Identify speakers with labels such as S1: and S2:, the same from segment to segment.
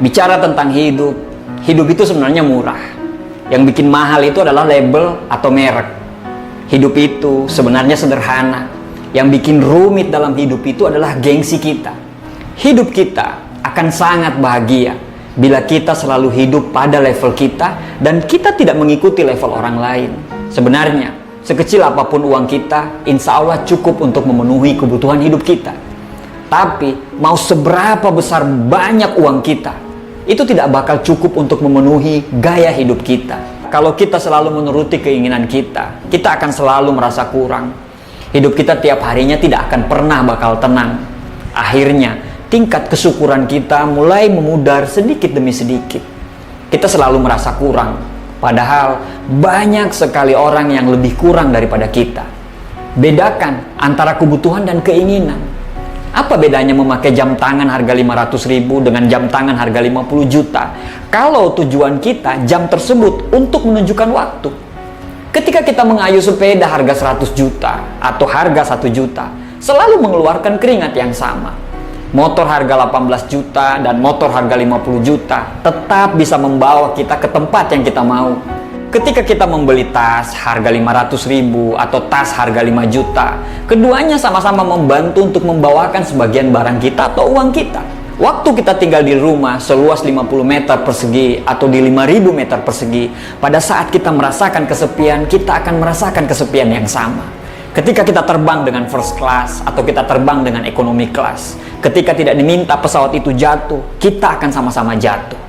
S1: Bicara tentang hidup, hidup itu sebenarnya murah. Yang bikin mahal itu adalah label atau merek. Hidup itu sebenarnya sederhana. Yang bikin rumit dalam hidup itu adalah gengsi kita. Hidup kita akan sangat bahagia bila kita selalu hidup pada level kita dan kita tidak mengikuti level orang lain. Sebenarnya, sekecil apapun uang kita, insya Allah cukup untuk memenuhi kebutuhan hidup kita. Tapi, mau seberapa besar banyak uang kita, itu tidak bakal cukup untuk memenuhi gaya hidup kita. Kalau kita selalu menuruti keinginan kita, kita akan selalu merasa kurang. Hidup kita tiap harinya tidak akan pernah bakal tenang. Akhirnya, tingkat kesyukuran kita mulai memudar sedikit demi sedikit. Kita selalu merasa kurang, padahal banyak sekali orang yang lebih kurang daripada kita. Bedakan antara kebutuhan dan keinginan. Apa bedanya memakai jam tangan harga 500.000 dengan jam tangan harga 50 juta? Kalau tujuan kita jam tersebut untuk menunjukkan waktu. Ketika kita mengayuh sepeda harga 100 juta atau harga 1 juta, selalu mengeluarkan keringat yang sama. Motor harga 18 juta dan motor harga 50 juta tetap bisa membawa kita ke tempat yang kita mau. Ketika kita membeli tas harga 500.000 atau tas harga 5 juta, keduanya sama-sama membantu untuk membawakan sebagian barang kita atau uang kita. Waktu kita tinggal di rumah seluas 50 meter persegi atau di 5.000 meter persegi, pada saat kita merasakan kesepian, kita akan merasakan kesepian yang sama. Ketika kita terbang dengan first class atau kita terbang dengan economy class, ketika tidak diminta pesawat itu jatuh, kita akan sama-sama jatuh.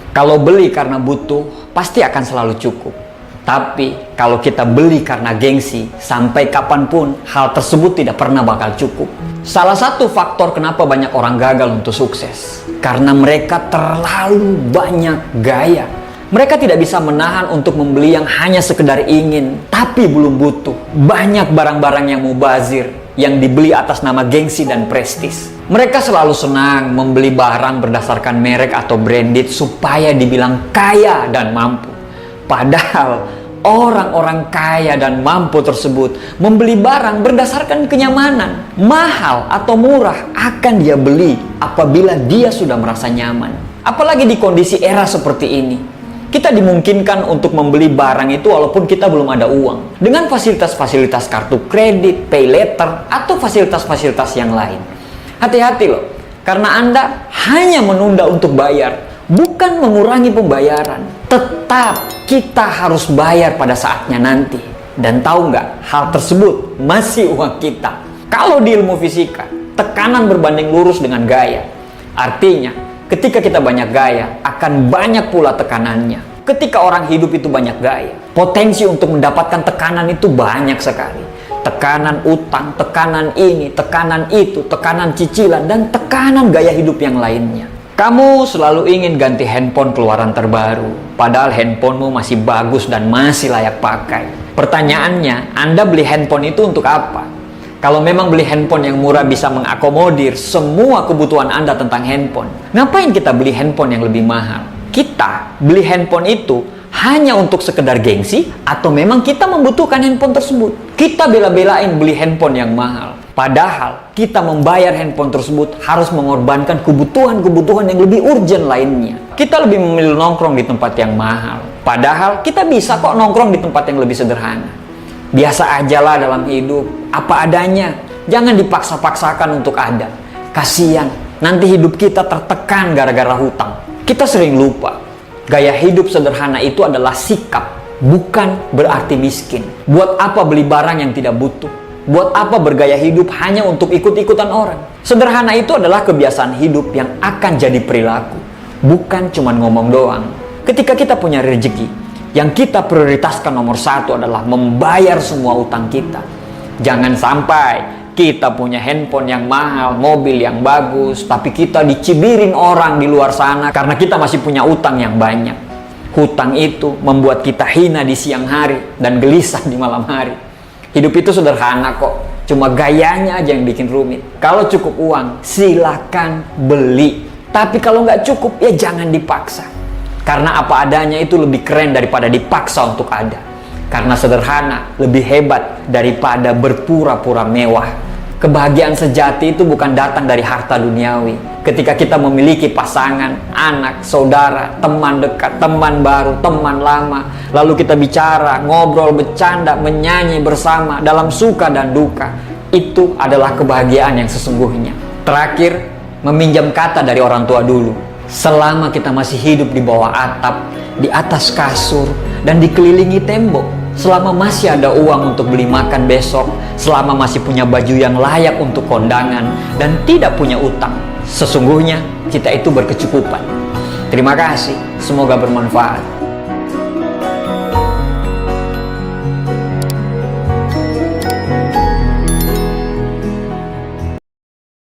S1: Kalau beli karena butuh, pasti akan selalu cukup. Tapi kalau kita beli karena gengsi, sampai kapanpun hal tersebut tidak pernah bakal cukup. Salah satu faktor kenapa banyak orang gagal untuk sukses, karena mereka terlalu banyak gaya. Mereka tidak bisa menahan untuk membeli yang hanya sekedar ingin, tapi belum butuh. Banyak barang-barang yang mubazir, yang dibeli atas nama gengsi dan prestis. Mereka selalu senang membeli barang berdasarkan merek atau branded supaya dibilang kaya dan mampu. Padahal orang-orang kaya dan mampu tersebut membeli barang berdasarkan kenyamanan. Mahal atau murah akan dia beli apabila dia sudah merasa nyaman. Apalagi di kondisi era seperti ini. Kita dimungkinkan untuk membeli barang itu walaupun kita belum ada uang. Dengan fasilitas-fasilitas kartu kredit, pay later, atau fasilitas-fasilitas yang lain. Hati-hati loh, karena Anda hanya menunda untuk bayar, bukan mengurangi pembayaran. Tetap kita harus bayar pada saatnya nanti. Dan tahu nggak, hal tersebut masih uang kita. Kalau di ilmu fisika, tekanan berbanding lurus dengan gaya. Artinya, ketika kita banyak gaya, akan banyak pula tekanannya. Ketika orang hidup itu banyak gaya, potensi untuk mendapatkan tekanan itu banyak sekali. Tekanan utang, tekanan ini, tekanan itu, tekanan cicilan, dan tekanan gaya hidup yang lainnya. Kamu selalu ingin ganti handphone keluaran terbaru, padahal handphonemu masih bagus dan masih layak pakai. Pertanyaannya, Anda beli handphone itu untuk apa? Kalau memang beli handphone yang murah bisa mengakomodir semua kebutuhan Anda tentang handphone, ngapain kita beli handphone yang lebih mahal? Kita beli handphone itu hanya untuk sekedar gengsi atau memang kita membutuhkan handphone tersebut? Kita bela-belain beli handphone yang mahal. Padahal kita membayar handphone tersebut harus mengorbankan kebutuhan-kebutuhan yang lebih urgent lainnya. Kita lebih memilih nongkrong di tempat yang mahal. Padahal kita bisa kok nongkrong di tempat yang lebih sederhana. Biasa ajalah dalam hidup, apa adanya. Jangan dipaksa-paksakan untuk ada. Kasian, nanti hidup kita tertekan gara-gara hutang. Kita sering lupa, gaya hidup sederhana itu adalah sikap, bukan berarti miskin. Buat apa beli barang yang tidak butuh? Buat apa bergaya hidup hanya untuk ikut-ikutan orang? Sederhana itu adalah kebiasaan hidup yang akan jadi perilaku, bukan cuma ngomong doang. Ketika kita punya rezeki, yang kita prioritaskan nomor satu adalah membayar semua utang kita. Jangan sampai kita punya handphone yang mahal, mobil yang bagus, tapi kita dicibirin orang di luar sana karena kita masih punya utang yang banyak. Hutang itu membuat kita hina di siang hari dan gelisah di malam hari. Hidup itu sederhana kok, cuma gayanya aja yang bikin rumit. Kalau cukup uang, silakan beli. Tapi kalau nggak cukup, ya jangan dipaksa. Karena apa adanya itu lebih keren daripada dipaksa untuk ada. Karena sederhana lebih hebat daripada berpura-pura mewah. Kebahagiaan sejati itu bukan datang dari harta duniawi. Ketika kita memiliki pasangan, anak, saudara, teman dekat, teman baru, teman lama, lalu kita bicara, ngobrol, bercanda, menyanyi bersama dalam suka dan duka, itu adalah kebahagiaan yang sesungguhnya. Terakhir, meminjam kata dari orang tua dulu. Selama kita masih hidup di bawah atap, di atas kasur, dan dikelilingi tembok, selama masih ada uang untuk beli makan besok, selama masih punya baju yang layak untuk kondangan, dan tidak punya utang, sesungguhnya kita itu berkecukupan. Terima kasih, semoga bermanfaat.